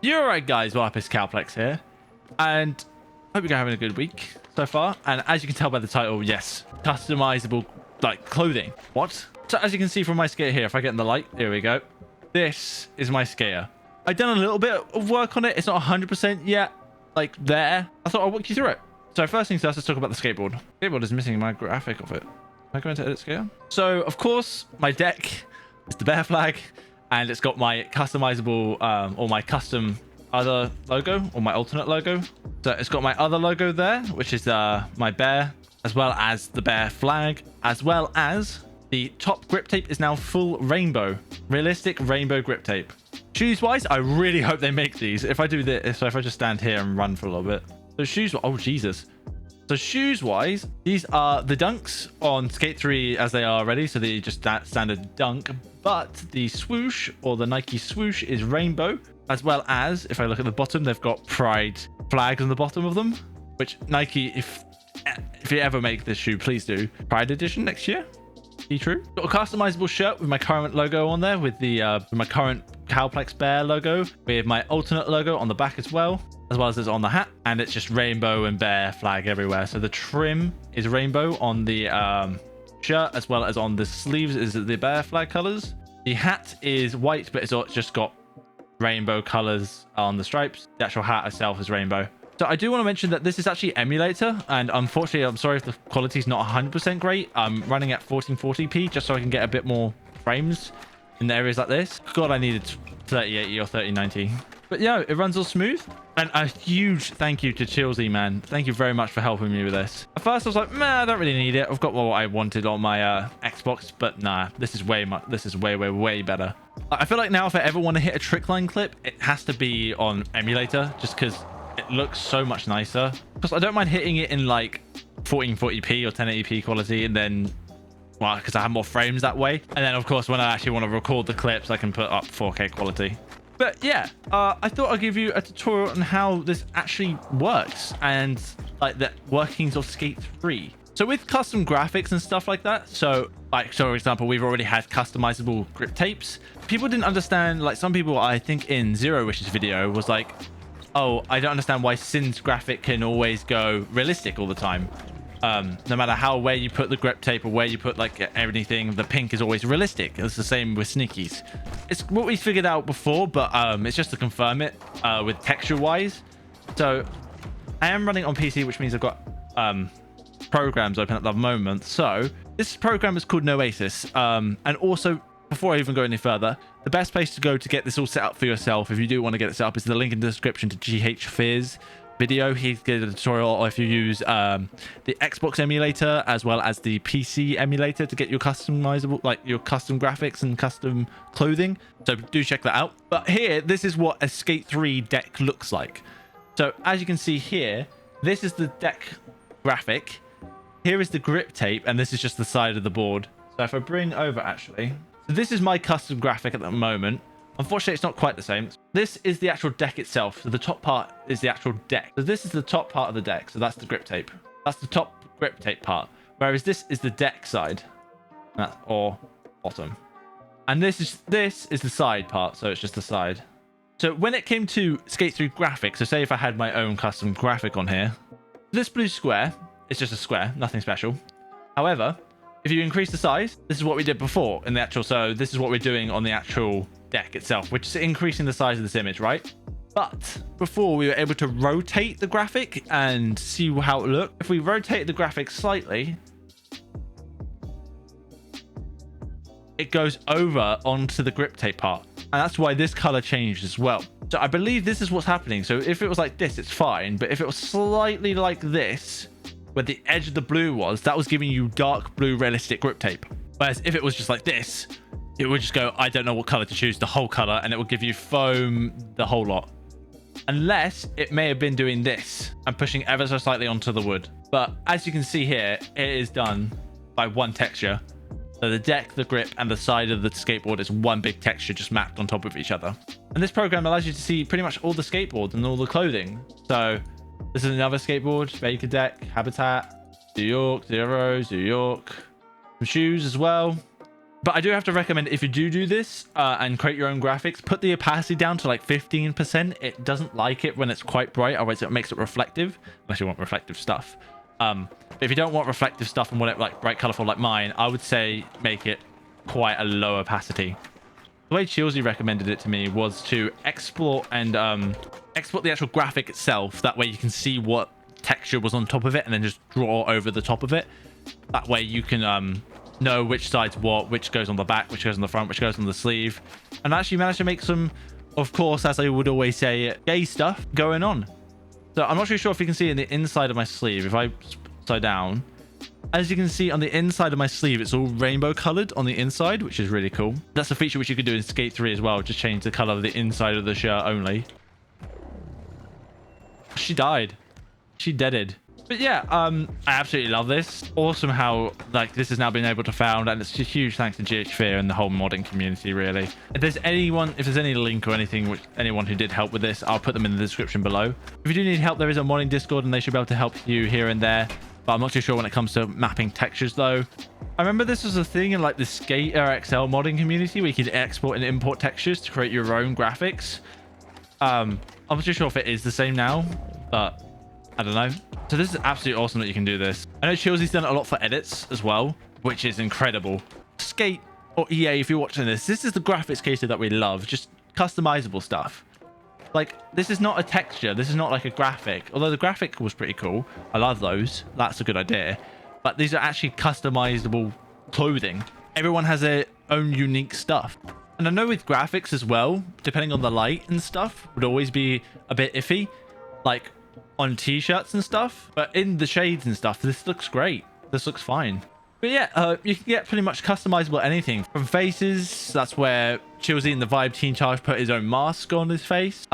You're right, guys. Well, it's Calplex here, and hope you're having a good week so far. And as you can tell by the title, yes, customizable like clothing. What? So as you can see from my skater here, if I get in the light, here we go. This is my skater. I've done a little bit of work on it. It's not 100% yet, like there. I thought I'd walk you through it. So first things first, let's talk about the skateboard. Skateboard is missing my graphic of it. Am I going to edit skater? So of course, my deck is the bear flag. And it's got my customizable or my custom other logo or my alternate logo. So it's got my other logo there, which is my bear, as well as the bear flag, as well as the top grip tape is now full rainbow, realistic rainbow grip tape. Shoes wise, I really hope they make these. If I do this, so if I just stand here and run for a little bit. So shoes, oh Jesus. So shoes wise, these are the dunks on Skate 3 as they are already. So they just standard dunk, but the swoosh or the Nike swoosh is rainbow, as well as if I look at the bottom, they've got pride flags on the bottom of them, which Nike, if you ever make this shoe, please do. Pride edition next year. Be true. Got a customizable shirt with my current logo on there with the with my current Calplex bear logo, with my alternate logo on the back as well as it's on the hat, and it's just rainbow and bear flag everywhere. So the trim is rainbow on the shirt, as well as on the sleeves is the bear flag colors. The hat is white, but it's just got rainbow colors on the stripes. The actual hat itself is rainbow. So I do want to mention that this is actually emulator, and unfortunately, I'm sorry if the quality is not 100% great. I'm running at 1440p just so I can get a bit more frames in the areas like this. God, I needed 3080 or 3090. But yeah, it runs all smooth. And a huge thank you to Chillzy, man. Thank you very much for helping me with this. At first, I was like, man, I don't really need it. I've got what I wanted on my Xbox, but nah, this is way better. I feel like now if I ever want to hit a trick line clip, it has to be on emulator, just because it looks so much nicer. Because I don't mind hitting it in like 1440p or 1080p quality, and then, well, because I have more frames that way. And then of course, when I actually want to record the clips, I can put up 4K quality. But yeah, I thought I'd give you a tutorial on how this actually works and like the workings of Skate 3. So with custom graphics and stuff like that, so for example, we've already had customizable grip tapes. People didn't understand, like some people, I think in Zero Wish's video was like, oh, I don't understand why Sin's graphic can always go realistic all the time. No matter where you put the grip tape or where you put like everything, the pink is always realistic. It's the same with Sneakies. It's what we figured out before, but it's just to confirm it with texture wise. So I am running on PC, which means I've got programs open at the moment. So this program is called Noasis, and also before I even go any further, the best place to go to get this all set up for yourself, if you do want to get it set up, is the link in the description to GH Fizz video. He did a tutorial, or if you use the Xbox emulator as well as the PC emulator to get your customizable, like your custom graphics and custom clothing. So do check that out. But here, this is what a Skate 3 deck looks like. So as you can see here, this is the deck graphic. Here is the grip tape, and this is just the side of the board. So if I bring over actually, so this is my custom graphic at the moment. Unfortunately, it's not quite the same. This is the actual deck itself. So the top part is the actual deck. So this is the top part of the deck. So that's the grip tape. That's the top grip tape part. Whereas this is the deck side, or bottom. And this is the side part. So it's just the side. So when it came to Skate 3 graphics, so say if I had my own custom graphic on here, this blue square is just a square, nothing special. However, if you increase the size, this is what we did before in the actual. So this is what we're doing on the actual deck itself, which is increasing the size of this image, right? But before, we were able to rotate the graphic and see how it looked. If we rotate the graphic slightly, it goes over onto the grip tape part, and that's why this color changed as well. So I believe this is what's happening. So if it was like this, it's fine, but if it was slightly like this, where the edge of the blue was, that was giving you dark blue realistic grip tape. Whereas if it was just like this, it would just go, I don't know what color to choose, the whole color, and it would give you foam, the whole lot. Unless it may have been doing this and pushing ever so slightly onto the wood. But as you can see here, it is done by one texture. So the deck, the grip, and the side of the skateboard is one big texture just mapped on top of each other. And this program allows you to see pretty much all the skateboards and all the clothing. So this is another skateboard, Baker Deck, Habitat, New York, Zeros, New York. Some shoes as well. But I do have to recommend, if you do this and create your own graphics, put the opacity down to like 15%. It doesn't like it when it's quite bright, otherwise it makes it reflective, unless you want reflective stuff. But if you don't want reflective stuff and want it like bright, colorful like mine, I would say make it quite a low opacity. The way Chillzy recommended it to me was to export and export the actual graphic itself. That way you can see what texture was on top of it and then just draw over the top of it. That way you can know which side's what, which goes on the back, which goes on the front, which goes on the sleeve. And actually managed to make some, of course, as I would always say, gay stuff going on. So I'm not really sure if you can see in the inside of my sleeve. If I upside down, as you can see on the inside of my sleeve, it's all rainbow colored on the inside, which is really cool. That's a feature which you could do in Skate 3 as well. Just change the color of the inside of the shirt only. She died. She deaded. But yeah, I absolutely love this. Awesome how like this has now been able to found, and it's a huge thanks to GHFear and the whole modding community, really. If there's any link or anything, anyone who did help with this, I'll put them in the description below. If you do need help, there is a modding Discord and they should be able to help you here and there. But I'm not too sure when it comes to mapping textures though. I remember this was a thing in like the Skate RXL modding community where you could export and import textures to create your own graphics. I'm not too sure if it is the same now, but I don't know. So this is absolutely awesome that you can do this. I know Chillzy's done a lot for edits as well, which is incredible. Skate or EA, if you're watching this is the graphics caser that we love. Just customizable stuff. Like, this is not a texture. This is not like a graphic. Although the graphic was pretty cool. I love those. That's a good idea. But these are actually customizable clothing. Everyone has their own unique stuff. And I know with graphics as well, depending on the light and stuff, would always be a bit iffy. Like on t-shirts and stuff, but in the shades and stuff, this looks great. This looks fine. But yeah, you can get pretty much customizable anything from faces. That's where Chillzy in the Vibe Teen Charge put his own mask on his face.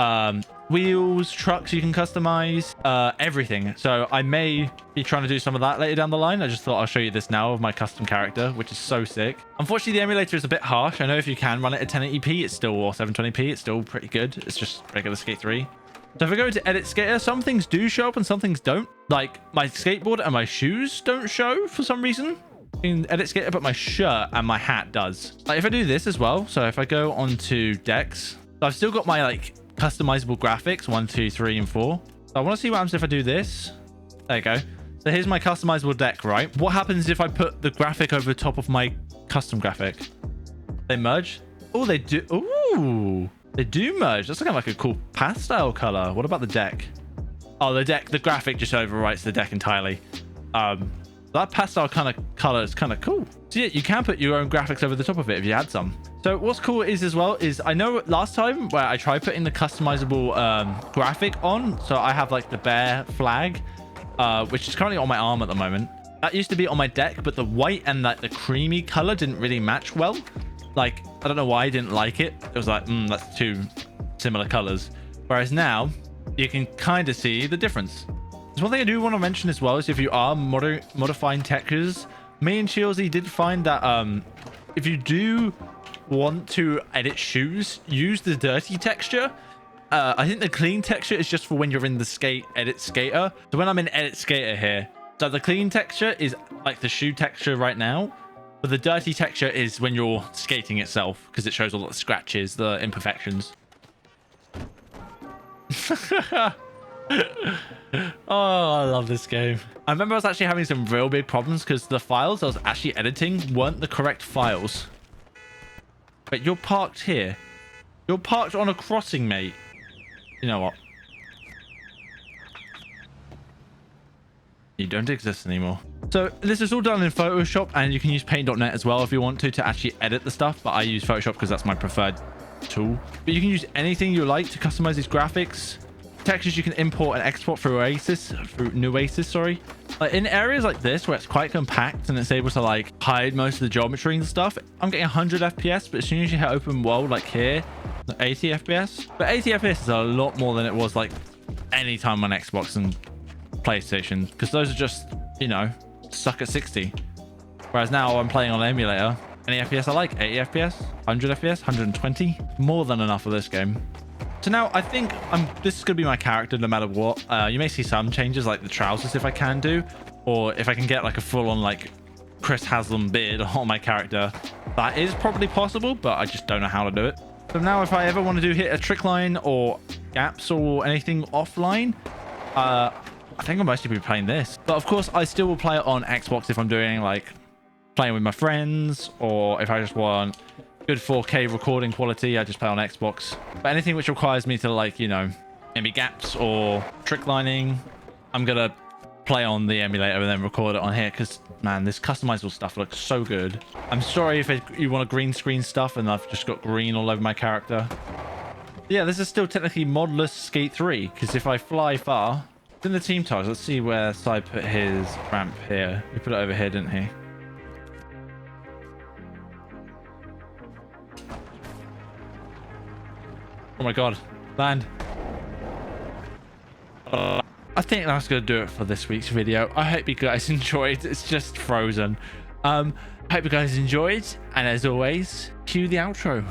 Wheels, trucks you can customize, everything. So I may be trying to do some of that later down the line. I just thought I'll show you this now of my custom character, which is so sick. Unfortunately, the emulator is a bit harsh. I know if you can run it at 1080p, it's still, or 720p, it's still pretty good. It's just regular Skate 3. So if I go to edit skater, some things do show up and some things don't. Like my skateboard and my shoes don't show for some reason in edit skater, but my shirt and my hat does. Like if I do this as well, so if I go onto decks, so I've still got my like customizable graphics 1, 2, 3, and 4. So I want to see what happens if I do this. There you go. So here's my customizable deck, right? What happens if I put the graphic over the top of my custom graphic? They merge? Oh, they do. Ooh. They do merge. That's kind of like a cool pastel color. What about the deck? Oh, the graphic just overwrites the deck entirely. That pastel kind of color is kind of cool. So yeah, you can put your own graphics over the top of it if you had some. So what's cool is as well is I know last time where I tried putting the customizable graphic on. So I have like the bear flag, which is currently on my arm at the moment. That used to be on my deck, but the white and like the creamy color didn't really match well. Like, I don't know why I didn't like it. It was like, that's two similar colors. Whereas now, you can kind of see the difference. There's one thing I do want to mention as well is if you are modifying textures, me and Chillzy did find that if you do want to edit shoes, use the dirty texture. I think the clean texture is just for when you're in the edit skater. So when I'm in edit skater here, so the clean texture is like the shoe texture right now. But the dirty texture is when you're skating itself, because it shows all the scratches, the imperfections. Oh, I love this game. I remember I was actually having some real big problems because the files I was actually editing weren't the correct files. But you're parked here. You're parked on a crossing, mate. You know what? You don't exist anymore. So this is all done in Photoshop, and you can use paint.net as well if you want to actually edit the stuff, but I use Photoshop because that's my preferred tool. But you can use anything you like to customize these graphics. Textures you can import and export through Nuasis, sorry. Like in areas like this where it's quite compact and it's able to like hide most of the geometry and stuff, I'm getting 100 FPS, but as soon as you hit open world like here, 80 FPS. But 80 FPS is a lot more than it was like any time on Xbox and PlayStation, because those are just, you know, stuck at 60. Whereas now I'm playing on an emulator. Any FPS I like, 80 FPS, 100 FPS, 120, more than enough for this game. So now I think this is going to be my character no matter what. You may see some changes like the trousers if I can do, or if I can get like a full-on like Chris Haslam beard on my character, that is probably possible, but I just don't know how to do it. So now if I ever want to hit a trick line or gaps or anything offline, I think I'll mostly be playing this. But of course, I still will play it on Xbox if I'm doing like playing with my friends, or if I just want good 4K recording quality, I just play on Xbox. But anything which requires me to, like, you know, maybe gaps or trick lining, I'm gonna play on the emulator and then record it on here, because man, this customizable stuff looks so good. I'm sorry if you want a green screen stuff and I've just got green all over my character. Yeah, this is still technically modless Skate 3, because if I fly far, it's in the team tags. Let's see where Sai put his ramp here. He put it over here, didn't he? Oh my god, land. I think that's going to do it for this week's video. I hope you guys enjoyed. It's just frozen. I hope you guys enjoyed. And as always, cue the outro.